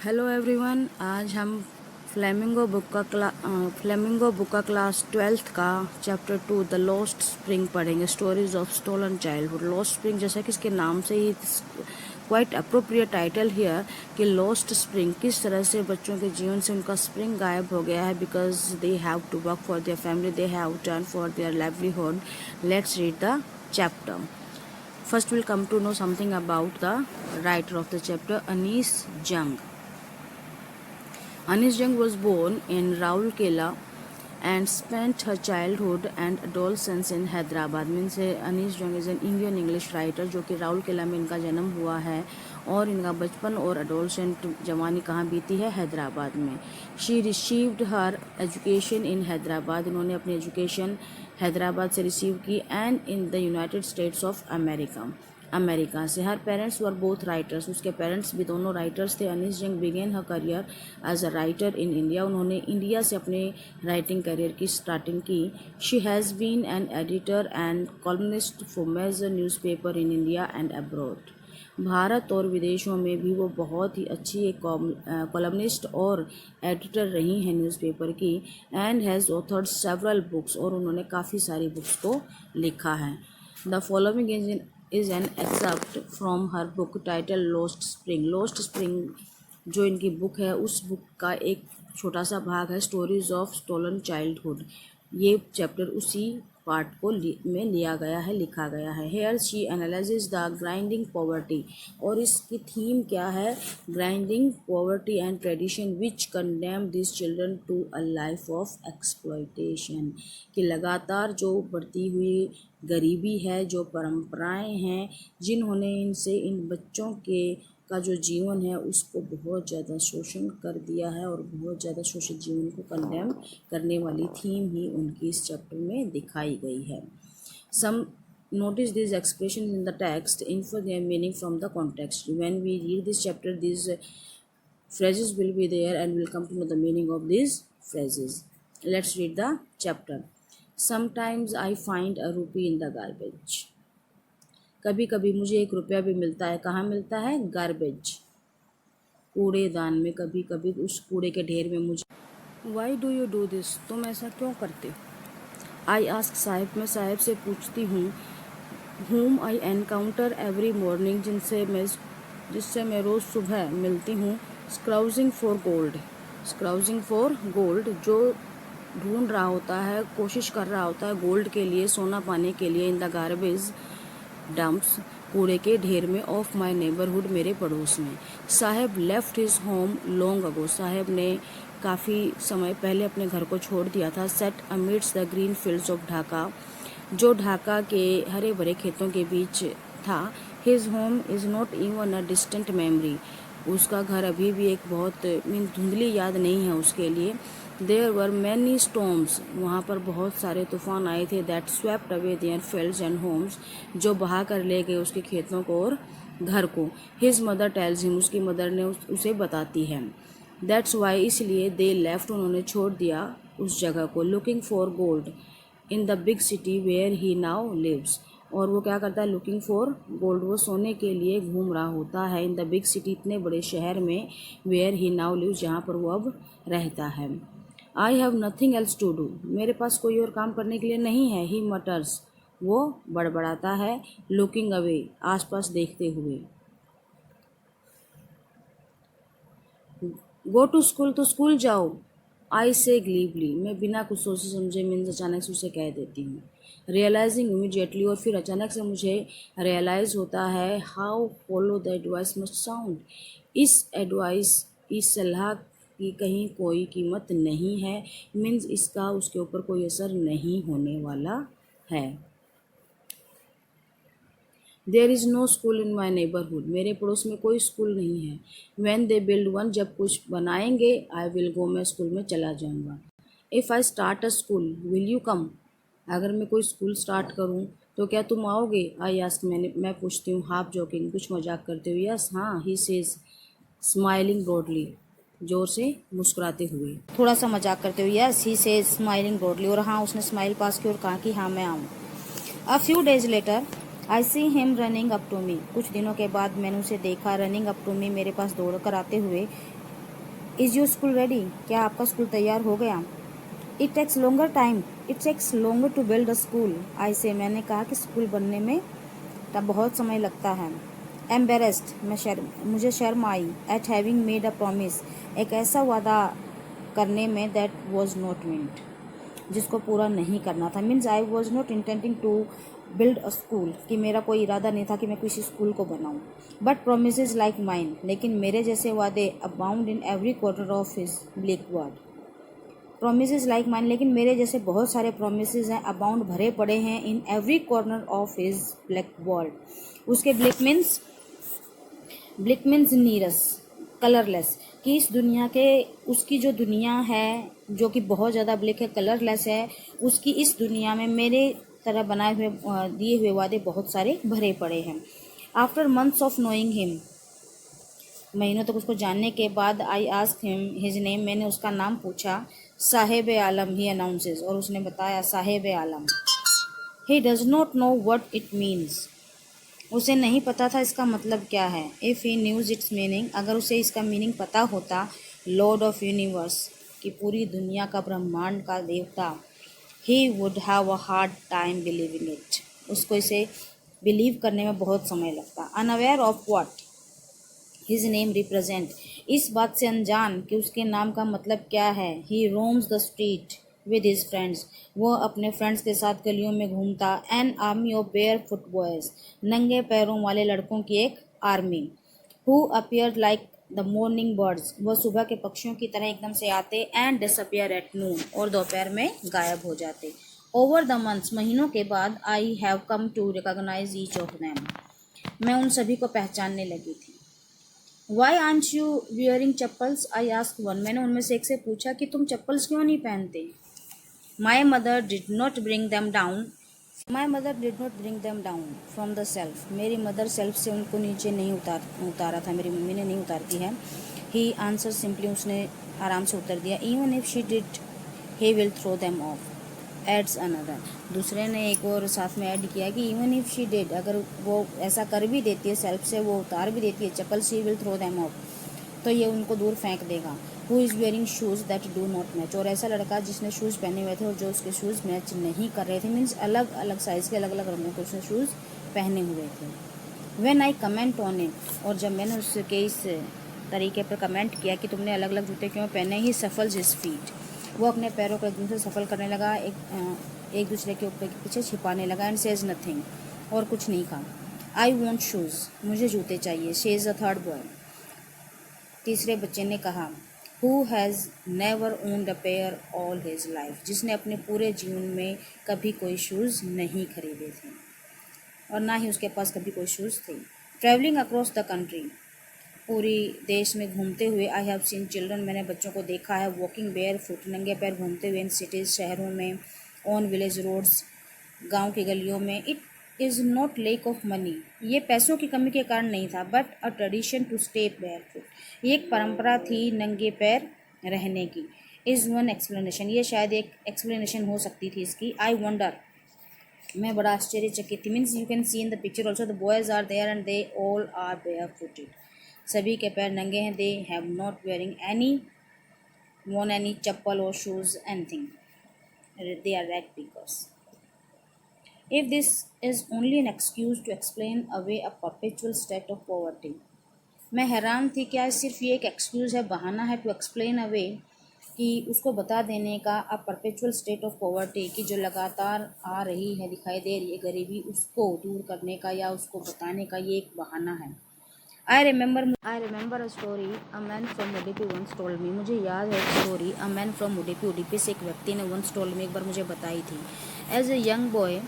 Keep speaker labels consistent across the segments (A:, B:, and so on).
A: Hello everyone. आज हम flamingo book का क्लास 12th का चैप्टर 2 द लॉस्ट स्प्रिंग पढ़ेंगे। Stories of stolen childhood. Lost spring जैसा कि इसके नाम से ही क्वाइट अप्रोप्रिएट टाइटल हियर कि लॉस्ट स्प्रिंग, किस तरह से बच्चों के जीवन से उनका स्प्रिंग गायब हो गया है because they have to work for their family, they have turn for their livelihood. Let's read the chapter. First we'll come to know something about the writer of the chapter, Anis Jung. Anis Jung was born in Rourkela and spent her childhood and adolescence in Hyderabad. Means Anis Jung is an Indian English writer जो कि राउरकेला में इनका जन्म हुआ है और इनका बचपन और एडोलसेंट जवानी कहाँ बीती है? हैदराबाद में. She received her education in Hyderabad. इन्होंने अपनी एजुकेशन हैदराबाद से रिसीव की and in the United States of America से. Her parents were both writers. उसके पेरेंट्स भी दोनों राइटर्स थे. Anees Jung began her career as a writer in India. उन्होंने इंडिया से अपने राइटिंग करियर की स्टार्टिंग की. She has been an editor and columnist for major newspaper in India and abroad. Bharat और विदेशों में भी वो बहुत ही अच्छी एक कॉलमनिस्ट और एडिटर रही हैं न्यूज़पेपर की. And has authored several books. और उन्होंने काफ़ी सारी बुक्स को लिखा है. The following is an excerpt from her book titled lost spring. Lost spring जो इनकी बुक है उस बुक का एक छोटा सा भाग है स्टोरीज ऑफ स्टोलन चाइल्डहुड. ये चैप्टर उसी पार्ट को में लिया गया है, लिखा गया है. Here she analyses the grinding poverty. और इसकी थीम क्या है? Grinding poverty and tradition which condemn this children to a life of exploitation. कि लगातार जो बढ़ती हुई गरीबी है, जो परंपराएं हैं जिन्होंने इनसे इन बच्चों के का जो जीवन है उसको बहुत ज़्यादा शोषण कर दिया है और बहुत ज़्यादा शोषित जीवन को कंडेम करने वाली थीम ही उनकी इस चैप्टर में दिखाई गई है. सम notice these expressions in the text, infer their meaning from the context. When we read this chapter, these phrases will be there and we'll come to know the meaning of these phrases. Let's read the chapter. Sometimes I find a rupee in the garbage. कभी कभी मुझे 1 रुपया भी मिलता है. कहाँ मिलता है? गार्बेज, कूड़ेदान में. कभी कभी उस कूड़े के ढेर में मुझे. Why do you do this? तुम ऐसा क्यों करते हो? I ask Sahib. मैं साहिब से पूछती हूँ. whom आई एनकाउंटर एवरी मॉर्निंग. जिससे मैं रोज़ सुबह मिलती हूँ. स्क्राउजिंग फॉर गोल्ड. स्क्राउजिंग फॉर गोल्ड जो ढूंढ रहा होता है, कोशिश कर रहा होता है गोल्ड के लिए, सोना पाने के लिए. इन द गार्बेज डंप्स, कूड़े के ढेर में. ऑफ माई नेबरहुड, मेरे पड़ोस में. Saheb left his home long ago. Saheb ने काफ़ी समय पहले अपने घर को छोड़ दिया था. Set amidst the green fields of Dhaka, जो ढाका के हरे भरे खेतों के बीच था. His home is not even a distant memory. उसका घर अभी भी एक बहुत धुंधली याद नहीं है उसके लिए. There were many storms. वहाँ पर बहुत सारे तूफान आए थे. That swept away their fields and homes, जो बहा कर ले गए उसके खेतों को और घर को. His mother tells him. उसकी मदर ने उसे बताती है. दैट्स वाई, इसलिए. दे लेफ्ट, उन्होंने छोड़ दिया उस जगह को. Looking for gold in the big city where he now lives. और वो क्या करता है? लुकिंग फॉर गोल्ड, वो सोने के लिए घूम रहा होता है. इन द बिग सिटी, इतने बड़े शहर में. वेयर ही नाउ लिव्स, जहाँ पर वो अब रहता है. I have nothing else to do. मेरे पास कोई और काम करने के लिए नहीं है. ही मटर्स, वो बड़बड़ाता है. लुकिंग अवे, आसपास देखते हुए. गो टू स्कूल, तो स्कूल जाओ. आई से ग्लीवली, मैं बिना कुछ सोचे समझे मीन्स अचानक से उसे कह देती हूँ. रियलाइजिंग इमीडिएटली, और फिर अचानक से मुझे रियलाइज़ होता है. How follow the advice must sound. इस एडवाइस, इस सलाह की कहीं कोई कीमत नहीं है. मीन्स इसका उसके ऊपर कोई असर नहीं होने वाला है. There is no school in my neighbourhood. मेरे पड़ोस में कोई स्कूल नहीं है. व्हेन दे बिल्ड वन, जब कुछ बनाएंगे. आई विल गो, मैं स्कूल में चला जाऊँगा. If I start a school will you come. अगर मैं कोई स्कूल स्टार्ट करूँ तो क्या तुम आओगे? आई आस्क, मैं पूछती हूँ. हाफ जोकिंग, कुछ मजाक करते हुए. यस, हाँ. ही सेज स्माइलिंग ब्रॉडली, जोर से मुस्कुराते हुए. थोड़ा सा मजाक करते हुए. Yes, he says smiling broadly. और हाँ, उसने स्माइल पास की और कहा कि हाँ मैं आऊँ. A few days later I see him running up to me. कुछ दिनों के बाद मैंने उसे देखा. रनिंग अप टू मी, मेरे पास दौड़ कर आते हुए. Is your school ready? क्या आपका स्कूल तैयार हो गया? It takes longer time, it takes longer to build a school. I say, मैंने कहा कि स्कूल बनने में तब बहुत समय लगता है। एम्बेरेस्ड, मुझे शर्म आई। At having made a promise, एक ऐसा वादा करने में दैट वॉज नॉट मीन्ट, जिसको पूरा नहीं करना था। Means I was not intending to build a school, कि मेरा कोई इरादा नहीं था कि मैं किसी स्कूल को बनाऊं। बट प्रोमिस लाइक माइन, लेकिन मेरे जैसे वादे abound in every quarter of his black word. Promise like mine, लेकिन मेरे जैसे बहुत सारे प्रोमिस हैं, अबाउंड भरे पड़े हैं in every corner of his black world. उसके ब्लैक मीन्स नीरस, कलरलेस, कि इस दुनिया के, उसकी जो दुनिया है जो कि बहुत ज़्यादा ब्लैक है, कलरलेस है, उसकी इस दुनिया में मेरे तरह बनाए हुए दिए हुए वादे बहुत सारे भरे पड़े हैं। After months of knowing him, महीनों तक उसको जानने के बाद, I asked him his name, मैंने उसका नाम पूछा। साहेब आलम, ही अनाउंसेस, और उसने बताया Saheb Alam. He does not know what it means, उसे नहीं पता था इसका मतलब क्या है। If he knew its meaning, अगर उसे इसका मीनिंग पता होता, लॉर्ड ऑफ यूनिवर्स, कि पूरी दुनिया का, ब्रह्मांड का देवता, he would have a hard time believing it, उसको इसे बिलीव करने में बहुत समय लगता। Unaware of what his name represent, इस बात से अनजान कि उसके नाम का मतलब क्या है। He roams the street with his friends, वो अपने फ्रेंड्स के साथ गलियों में घूमता। An army of barefoot boys, नंगे पैरों वाले लड़कों की एक army. Who appear like the morning birds, वह सुबह के पक्षियों की तरह एकदम से आते। एंड डिसअपियर एट नून, और दोपहर में गायब हो जाते। ओवर द मंथ्स, महीनों के बाद, I have come to recognise each of them, मैं उन सभी को पहचानने लगी थी। Why aren't you wearing chappals, I ask one, मैंने उनमें से एक से पूछा कि तुम चप्पल्स क्यों नहीं पहनते। My mother did not bring them down, my mother did not bring them down from the self, मेरी मदर सेल्फ से उनको नीचे नहीं उतारा था, मेरी मम्मी ने नहीं उतारती है। ही आंसर सिंपली, उसने आराम से उत्तर दिया। Even if she did he will throw them off, adds another, दूसरे ने एक और साथ में ऐड किया कि इवन इफ शी डिड, अगर वो ऐसा कर भी देती है, सेल्फ से वो उतार भी देती है चप्पल, she will throw them off, तो ये उनको दूर फेंक देगा। Who is wearing shoes that do not match, और ऐसा लड़का जिसने शूज़ पहने हुए थे और जो उसके शूज़ मैच नहीं कर रहे थे, मीन्स अलग अलग साइज़ के, अलग अलग रंगों के उसने शूज़ पहने हुए थे। When I comment on it, और जब मैंने उसके इस तरीके पर कमेंट किया कि तुमने अलग अलग जूते क्यों पहने, ही सफल्स हिज फीट, वो अपने पैरों को एक दूसरे से सफल करने लगा, एक दूसरे के ऊपर के पीछे छिपाने लगा। एंड सेज नथिंग, और कुछ नहीं कहा। आई वॉन्ट शूज़, मुझे जूते चाहिए। She is the third boy, तीसरे बच्चे ने कहा। Who has never owned a pair all his life, जिसने अपने पूरे जीवन में कभी कोई शूज़ नहीं खरीदे थे और ना ही उसके पास कभी कोई शूज़ थे। ट्रैवलिंग अक्रॉस द कंट्री, पूरी देश में घूमते हुए। आई हैव सीन चिल्ड्रन, मैंने बच्चों को देखा है। वॉकिंग बेयर फुट, नंगे पैर घूमते हुए। इन सिटीज़, शहरों में। ऑन विलेज रोड्स, गांव की गलियों में। It is not lack of money, ये पैसों की कमी के कारण नहीं था, but a tradition to stay barefoot, ये एक परंपरा थी नंगे पैर रहने की। इज़ वन एक्सप्लेनेशन, ये शायद एक एक्सप्लेनेशन हो सकती थी इसकी। आई वंडर, मैं बड़ा आश्चर्यचकित थी। Means you can see in the picture also the boys are there and they all are barefooted, सभी के पैर नंगे हैं। They have not wearing any worn any chappal or shoes, anything. They are rag pickers. If this is only an excuse to explain away a perpetual state of poverty, मैं हैरान थी, क्या सिर्फ ये एक एक्सक्यूज़ है, बहाना है, टू एक्सप्लेन अवे, कि उसको बता देने का, अ परपेचुअल स्टेट ऑफ पॉवर्टी, की जो लगातार आ रही है, दिखाई दे रही है गरीबी, उसको दूर करने का या उसको बताने का ये एक बहाना है। I remember a story a man from Udupi once told me, मुझे याद है एक story, a man from Udupi, Udupi से एक व्यक्ति ने वंस टोल्ड मी, एक बार मुझे बताई थी। एज ए यंग बॉय,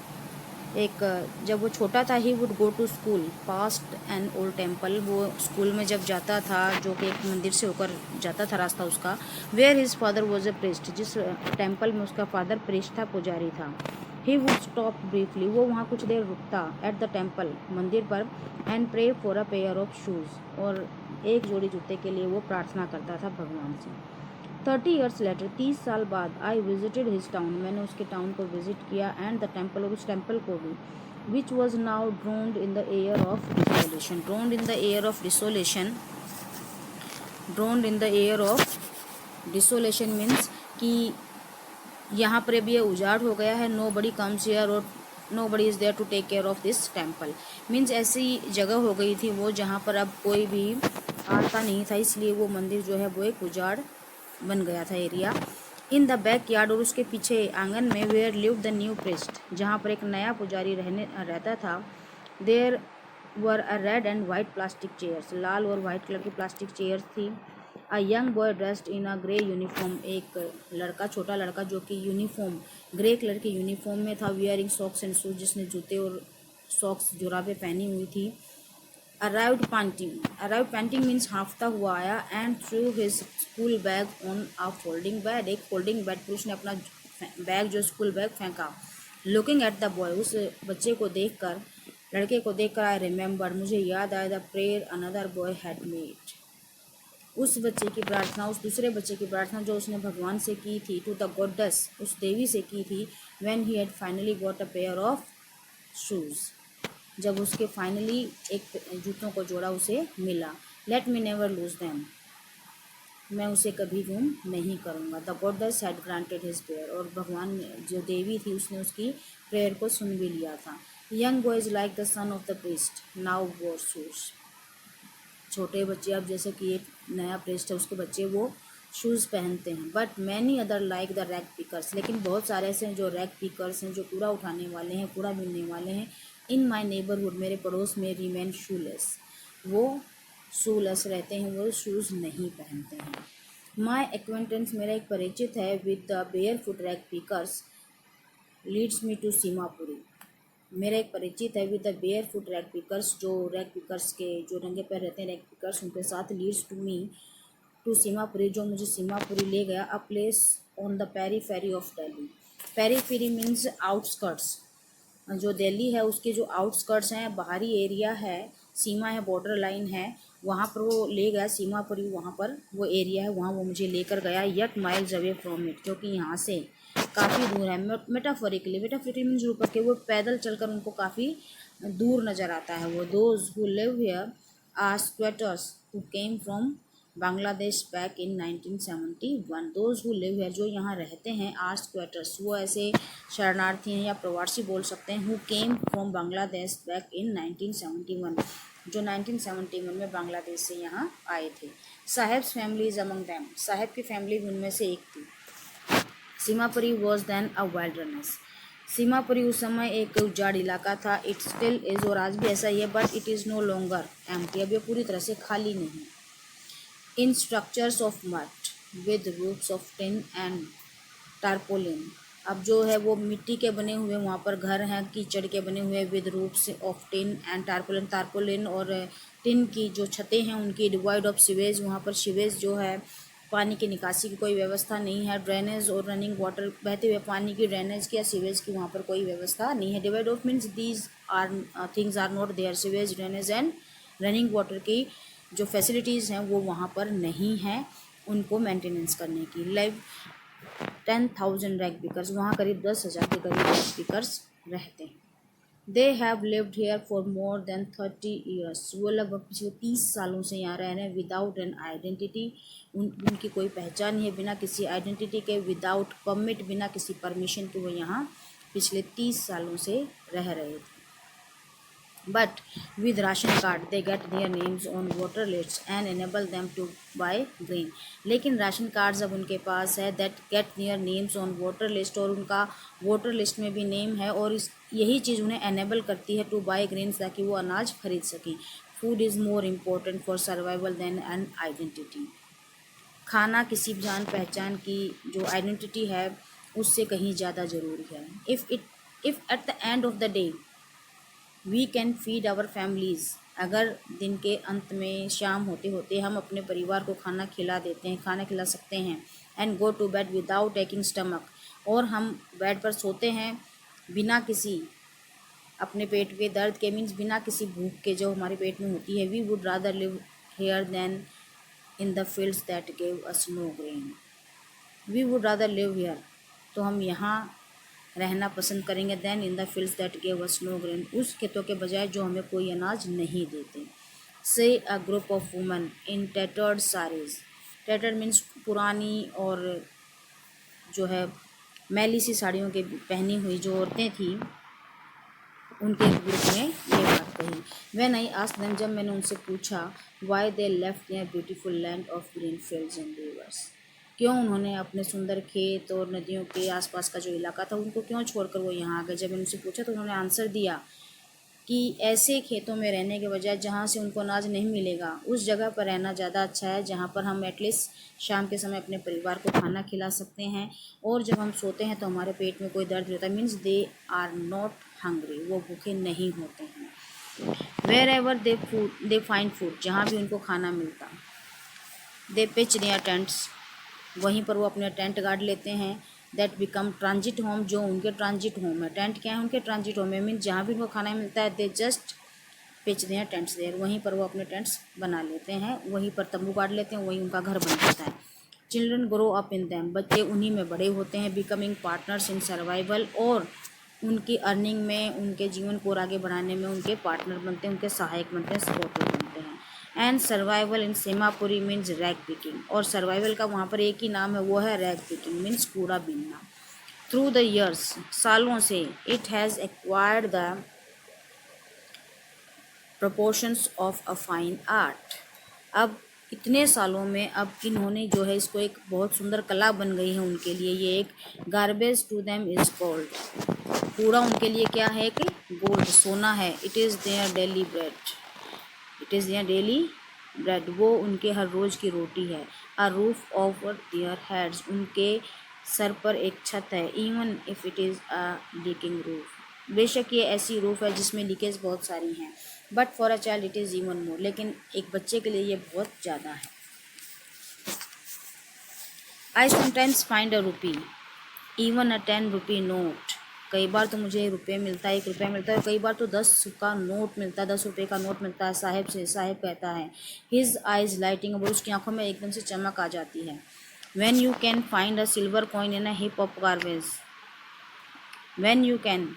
A: जब वो छोटा था, he would go to school past an old temple, वो स्कूल में जब जाता था, जो कि एक मंदिर से होकर जाता था रास्ता उसका, where his father was a priest, जिस टेम्पल में उसका फादर प्रिस्ट था, पुजारी था। ही वुड स्टॉप ब्रीफली, वो वहाँ कुछ देर रुकता, एट द टेम्पल, मंदिर पर, and pray for a pair of shoes, और एक जोड़ी जूते के लिए वो प्रार्थना करता था भगवान से। 30 ईयर्स लेटर, 30 साल बाद, आई विजिटेड हिज टाउन, मैंने उसके टाउन को विजिट किया, एंड द टेम्पल, और उस टेम्पल को भी, which was now drowned in the air of desolation, drowned in the air of desolation, drowned in the air of desolation means कि यहाँ पर अब ये उजाड़ हो गया है, नो बडी कम्स हियर और nobody is there to take care of this temple. Means ऐसी जगह हो गई थी वो जहाँ पर अब कोई भी आता नहीं था, इसलिए वो मंदिर जो है वो एक उजाड़ बन गया था area. In the backyard और उसके पीछे आंगन में where live the new priest, जहाँ पर एक नया पुजारी रहता था। There were a red and white plastic chairs, लाल और वाइट कलर की प्लास्टिक चेयर्स थी। A young boy dressed in a grey uniform, एक लड़का, छोटा लड़का जो कि यूनिफॉर्म, ग्रे कलर के यूनिफॉर्म में था। वियरिंग सॉक्स एंड शूज, जिसने जूते और सॉक्स जुराबें पहनी हुई थी। अराइव्ड पैंटिंग मीन्स हाँफता हुआ आया। And through his school bag on a folding bed, एक फोल्डिंग बेड पर उसने अपना बैग जो स्कूल बैग फेंका। लुकिंग एट द बॉय, उस बच्चे को देखकर, लड़के को देखकर, आई रिमेंबर, मुझे याद आया, the prayer another boy had made, उस बच्चे की प्रार्थना, उस दूसरे बच्चे की प्रार्थना जो उसने भगवान से की थी, टू द गॉडेस, उस देवी से की थी। When he had finally got a pair of shoes, जब उसके फाइनली एक जूतों को जोड़ा उसे मिला। Let me never lose them, मैं उसे कभी गुम नहीं करूँगा। The goddess had granted his prayer, और भगवान ने, जो देवी थी, उसने उसकी प्रेयर को सुन भी लिया था। Young boys like the son of the priest now वोर शूज, छोटे बच्चे, अब जैसे कि एक नया प्रेस्ट है उसके बच्चे वो शूज़ पहनते हैं। But many other like the rag pickers, लेकिन बहुत सारे ऐसे हैं जो रैग पिकर्स हैं, जो कूड़ा उठाने वाले हैं, कूड़ा बीनने वाले हैं। इन माई नेबरहुड, मेरे पड़ोस में, रिमेन शूलेस, वो शूलेस रहते हैं, वो शूज़ नहीं पहनते हैं। माई एक्वेंटेंस, मेरा एक परिचित है, with the bare foot rag pickers leads me to Seemapuri, मेरा एक परिचित है with the bare foot rag pickers, जो रैग पिकर्स के जो नंगे पैर रहते हैं रैग पिकर्स, उनके साथ leads to me to Seemapuri, जो मुझे सीमापुरी ले गया। A place on the periphery of Delhi, periphery means outskirts, जो दिल्ली है उसके जो आउटस्कर्ट्स हैं, बाहरी एरिया है, सीमा है, बॉर्डर लाइन है, वहाँ पर वो ले गया सीमापुरी, वहाँ पर वो एरिया है, वहाँ वो मुझे लेकर गया। Yet miles away from it, क्योंकि यहाँ से काफ़ी दूर है। मेटाफोरिकली मीन्स रूपक के, वो पैदल चलकर उनको काफ़ी दूर नज़र आता है वो। Those who live here are squatters who came from Bangladesh back in 1971, those who live here, जो यहाँ रहते हैं, आर स्क्वेटर्स, वो ऐसे शरणार्थी हैं या प्रवासी बोल सकते हैं। Who came from Bangladesh back in 1971, जो 1971 में बांग्लादेश से यहाँ आए थे। Saheb's family is among them, Saheb की फैमिली भी उनमें से एक थी। Seemapuri was then a wilderness, Seemapuri उस समय एक उजाड़ इलाका था। इट स्टिल इज़, और आज भी ऐसा ही है। But it is no longer empty, अब ये पूरी तरह से खाली नहीं। In structures of mud with roofs of tin and tarpaulin, अब जो है वो मिट्टी के बने हुए वहाँ पर घर हैं, कीचड़ के बने हुए, with roofs of tin and tarpaulin, tarpaulin और टिन की जो छतें हैं उनकी। डिवाइड ऑफ सीवेज, वहाँ पर सीवेज जो है, पानी की निकासी की कोई व्यवस्था नहीं है। ड्रेनेज और रनिंग वाटर, बहते हुए पानी की, ड्रेनेज की या सीवेज की वहाँ पर कोई व्यवस्था नहीं है। Divide of means these are things are not there, sewage, drainage and running water की जो फैसिलिटीज़ हैं वो वहाँ पर नहीं हैं उनको मेंटेनेंस करने की। लाइव 10,000 रैग पिकर्स, वहाँ करीब 10,000 के करीब रैग पिकर्स रहते हैं। They have lived here for more than 30 years, वो लगभग पिछले 30 सालों से यहाँ रह रहे हैं। विदाउट एन आइडेंटिटी, उनकी कोई पहचान नहीं है, बिना किसी आइडेंटिटी के, विदाउट परमिट, बिना किसी परमिशन के वो यहाँ पिछले 30 सालों से रह रहे थे। But with ration card they get their names on voter lists and enable them to buy grain, लेकिन राशन कार्ड्स अब उनके पास है, that get their names on voter list, और उनका वोटर लिस्ट में भी नेम है, और इस यही चीज़ उन्हें एनेबल करती है टू बाई ग्रेन्स, ताकि वो अनाज खरीद सकें। Food is more important for survival than an identity, खाना किसी जान पहचान की जो आइडेंटिटी है उससे कहीं ज़्यादा ज़रूरी है। If at the end of the day we can feed our families, अगर दिन के अंत में, शाम होते होते हम अपने परिवार को खाना खिला देते हैं, खाना खिला सकते हैं। And go to bed without taking stomach, और हम बेड पर सोते हैं बिना किसी अपने पेट के दर्द के, मीन्स बिना किसी भूख के जो हमारे पेट में होती है। We would rather live here than in the fields that gave us no grain, we would rather live here, तो हम यहाँ रहना पसंद करेंगे, then in the fields that give us no grain, उस खेतों के बजाय जो हमें कोई अनाज नहीं देते। से a group of women in tattered saris. Tattered means पुरानी और जो है मैली सी साड़ियों के पहनी हुई जो औरतें थी, उनके ग्रुप ने ये बात कही। व्हेन आई आस्क्ड देम, जब मैंने उनसे पूछा, why they left their beautiful land of green fields and rivers, क्यों उन्होंने अपने सुंदर खेत और नदियों के आसपास का जो इलाका था उनको क्यों छोड़कर वो यहाँ आ गए। जब मैंने उनसे पूछा तो उन्होंने आंसर दिया कि ऐसे खेतों में रहने के बजाय जहाँ से उनको अनाज नहीं मिलेगा उस जगह पर रहना ज़्यादा अच्छा है, जहाँ पर हम एटलीस्ट शाम के समय अपने परिवार को खाना खिला सकते हैं, और जब हम सोते हैं तो हमारे पेट में कोई दर्द नहीं होता। Means they are not hungry, वो भूखे नहीं होते हैं। Wherever they find food, जहाँ भी उनको खाना मिलता, दे पिच देयर टेंट्स, वहीं पर वो अपने टेंट गाड़ लेते हैं। दैट बिकम ट्रांजिट होम, जो उनके ट्रांजिट होम है। टेंट क्या है? उनके ट्रांजिट होम है। मीन जहाँ भी उनको खाना मिलता है they just pitch their tents there, वहीं पर वो अपने टेंट्स बना लेते हैं, वहीं पर तंबू गाड़ लेते हैं, वहीं उनका घर बन जाता है। Children grow up in them, बच्चे उन्हीं में बड़े होते हैं। बिकमिंग पार्टनर्स इन सर्वाइवल, और उनकी अर्निंग में, उनके जीवन को और आगे बढ़ाने में उनके पार्टनर बनते हैं, उनके सहायक बनते हैं, सपोर्टर बनते हैं। And survival in Seemapuri means rag picking, और सर्वाइवल का वहाँ पर एक ही नाम है, वो है रैग पिकिंग मीन्स कूड़ा बीनना। थ्रू द ईयर्स, सालों से, it has acquired the proportions of a fine art, अब इतने सालों में अब इन्होंने जो है इसको एक बहुत सुंदर कला बन गई है उनके लिए। ये एक garbage to them is gold, कूड़ा उनके लिए क्या है कि गोल्ड, सोना है। It is their daily bread, it is their daily bread, वो उनके हर रोज़ की रोटी है। A roof over their heads, उनके सर पर एक छत है। Even if it is a leaking roof, बेशक ये ऐसी रूफ है जिसमें लीकेज बहुत सारी हैं। But for a child it is even more, लेकिन एक बच्चे के लिए ये बहुत ज़्यादा है। I sometimes find a rupee, even a 10 rupee note, कई बार तो मुझे रुपये मिलता है, 1 रुपया मिलता है, और कई बार तो 10 का नोट मिलता है, 10 रुपये का नोट मिलता है साहेब से। साहेब कहता है, हिज आइज लाइटिंग, और उसकी आंखों में एकदम से चमक आ जाती है। When you can find a silver coin in a heap of garbage, when you can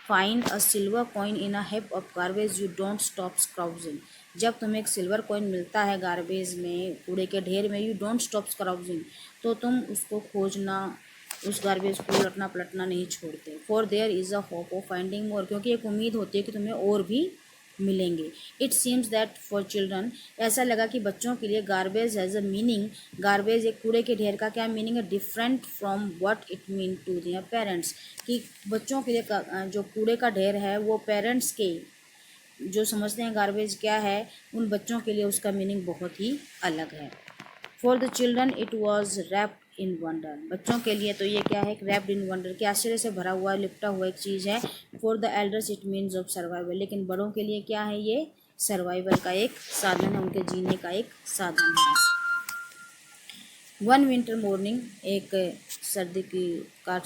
A: find a silver coin in a heap of garbage you don't stop scrounging, जब तुम्हें एक सिल्वर कॉइन मिलता है गार्बेज में, कूड़े के ढेर में, यू डोंट स्टॉप स्क्राउजिंग, तो तुम उसको खोजना, उस गार्बेज को उलटना पलटना नहीं छोड़ते। For there is a hope of finding more, क्योंकि एक उम्मीद होती है कि तुम्हें और भी मिलेंगे। It seems that for children, ऐसा लगा कि बच्चों के लिए garbage has a meaning, garbage एक कूड़े के ढेर का क्या मीनिंग है, different from what it mean to their parents, कि बच्चों के लिए जो कूड़े का ढेर है वो पेरेंट्स के जो समझते हैं गार्बेज क्या है, उन बच्चों के लिए उसका मीनिंग बहुत ही अलग है। For the children it was wrapped in wonder, बच्चों के लिए तो ये क्या है, रैप्ड इन वंडर, कि आश्चर्य से भरा हुआ, लिपटा हुआ एक चीज़ है। For the elders it means of survival, लेकिन बड़ों के लिए क्या है, ये सर्वाइवल का एक साधन है, उनके जीने का एक साधन है। वन विंटर मॉर्निंग, एक सर्दी की का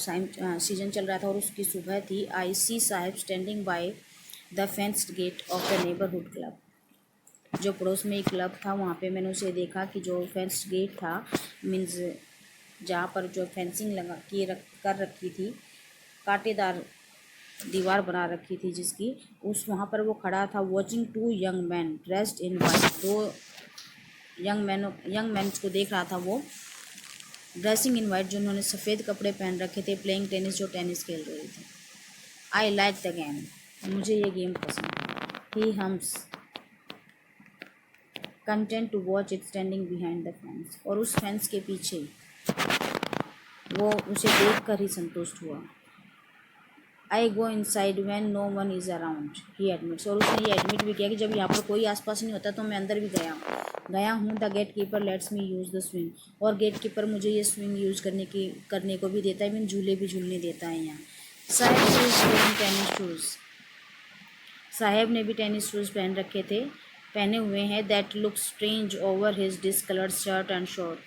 A: सीजन चल रहा था और उसकी सुबह थी। I see Saheb standing by the fenced gate of the neighbourhood club, जो पड़ोस में एक क्लब था वहाँ पे मैंने उसे देखा कि जो फेंस्ड गेट था, मीन्स जहाँ पर जो फेंसिंग लगा कर रखी थी, कांटेदार दीवार बना रखी थी जिसकी, उस वहाँ पर वो खड़ा था। Watching two young man dressed in white, दो यंग मैन को देख रहा था वो ड्रेसिंग इन वाइट, जिन्होंने सफ़ेद कपड़े पहन रखे थे, प्लेइंग टेनिस, जो टेनिस खेल रहे थे। आई लाइक द गेम, मुझे ये गेम पसंद है। He hums content to watch it standing behind the fence, और उस फेंस के पीछे वो उसे देख कर ही संतुष्ट हुआ। I go inside when no one is around, he admits, और उसने ये एडमिट भी किया कि जब यहाँ पर कोई आसपास नहीं होता तो मैं अंदर भी गया हूँ। The gatekeeper lets me use the swing, और गेट कीपर मुझे ये स्विंग यूज़ करने को भी देता है, मीन झूले भी झूलने देता है यहाँ। साहेब टेनिस शूज़, साहेब ने भी टेनिस शूज़ पहने हुए हैं। That look strange over his discoloured shirt and short,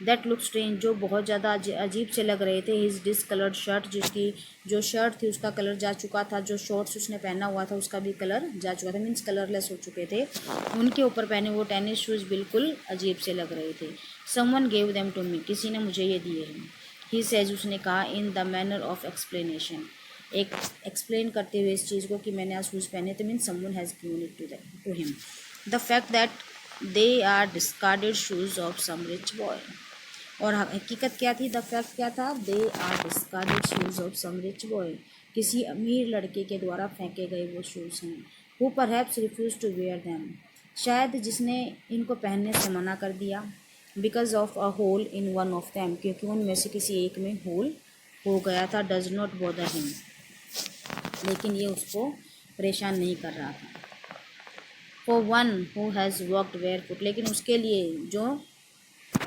A: that look strange, जो बहुत ज़्यादा अजीब से लग रहे थे। हिज डिसकलर्ड शर्ट, जिसकी जो शर्ट थी उसका कलर जा चुका था, जो शॉर्ट्स उसने पहना हुआ था उसका भी कलर जा चुका था, मीन्स कलरलेस हो चुके थे। उनके ऊपर पहने वो टेनिस शूज़ बिल्कुल अजीब से लग रहे थे। Someone gave them to me, किसी ने मुझे ये दिए हैं। ही सेज, उसने कहा, in the manner of explanation, एक एक्सप्लेन करते हुए इस चीज़ को कि मैंने आज शूज़ पहने थे, means someone has given it to him. The fact that they are discarded shoes of some rich boy. और हकीकत क्या थी, द फैक्ट क्या था, they are discarded shoes of some rich boy, किसी अमीर लड़के के द्वारा फेंके गए वो शूज़ हैं। Who perhaps refuse to wear them, शायद जिसने इनको पहनने से मना कर दिया। Because of a hole in one of them, क्योंकि उनमें से किसी एक में होल हो गया था। डज नॉट बॉदर हिम, लेकिन ये उसको परेशान नहीं कर रहा था। For one who has walked bare foot, लेकिन उसके लिए जो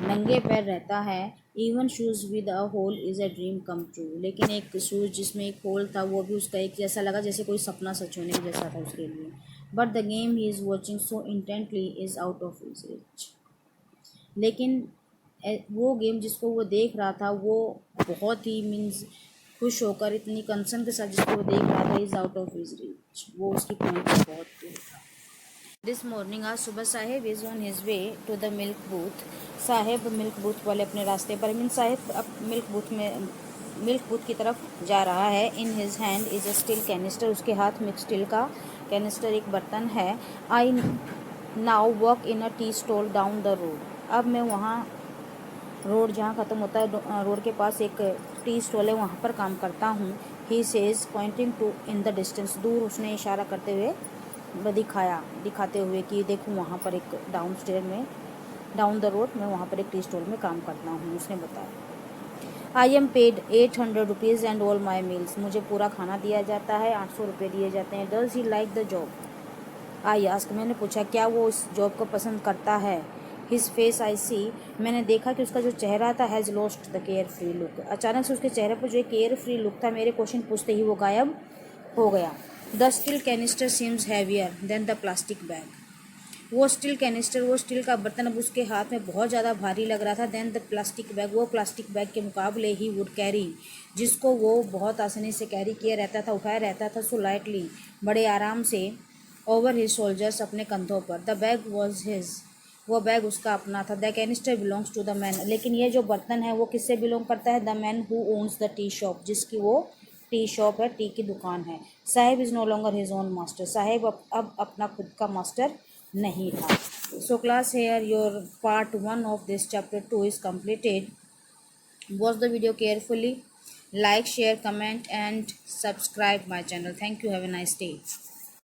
A: नंगे पैर रहता है, even shoes with a hole is a dream come true, लेकिन एक शूज़ जिसमें एक होल था वो भी उसका एक जैसा लगा जैसे कोई सपना सच होने जैसा था उसके लिए। But the game he is watching so intently is out of his rich, लेकिन वो गेम जिसको वो देख रहा था वो बहुत ही मीन्स खुश होकर इतनी कंसर्न के साथ जिसको वो देख रहा था, is out of his rich, वो उसकी पहुंच से बहुत दूर था। दिस मॉर्निंग, आज सुबह Saheb is on his way to the milk booth, Saheb milk booth वाले अपने रास्ते पर, मीन साहेब अब मिल्क बूथ की तरफ जा रहा है। In his hand is a steel canister, उसके हाथ में एक स्टील का कैनिस्टर एक बर्तन है। I now walk in a tea stall down the road, अब मैं वहाँ रोड जहाँ ख़त्म होता है रोड के पास एक टी स्टॉल है, वहाँ पर काम करता हूँ। He says pointing to in the distance, दूर उसने इशारा करते हुए दिखाते हुए कि देखूँ वहाँ पर एक डाउन द रोड मैं वहाँ पर एक टी स्टॉल में काम करता हूँ, उसने बताया। I am paid 800 rupees and all my meals, मुझे पूरा खाना दिया जाता है, 800 रुपये दिए जाते हैं। Does he like the job, I ask, मैंने पूछा क्या वो इस जॉब को पसंद करता है। हिज फेस आई सी, मैंने देखा कि उसका जो चेहरा था, has lost the care free look, अचानक से उसके चेहरे पर जो एक केयर फ्री लुक था मेरे क्वेश्चन पूछते ही वो गायब हो गया। The steel canister seems heavier than the plastic bag, वो स्टील का बर्तन अब उसके हाथ में बहुत ज़्यादा भारी लग रहा था। देन द प्लास्टिक बैग, वो प्लास्टिक बैग के मुकाबले ही वुड कैरी, जिसको वो बहुत आसानी से कैरी किया रहता था, उठाया रहता था, सो लाइटली, बड़े आराम से, ओवर हिज शोल्जर्स, अपने कंधों पर। द बैग वॉज हिज, वो बैग उसका अपना था। The canister belongs to the man, लेकिन ये जो बर्तन है वो किससे बिलोंग करता है, the man who owns the tea shop, जिसकी वो टी शॉप है, टी की दुकान है। Saheb is no longer his own master, Saheb अब अपना खुद का मास्टर नहीं था। So class here your part 1 of this chapter 2 is completed. Watch the video carefully, like, share, comment and subscribe my channel. Thank you. Have a nice day.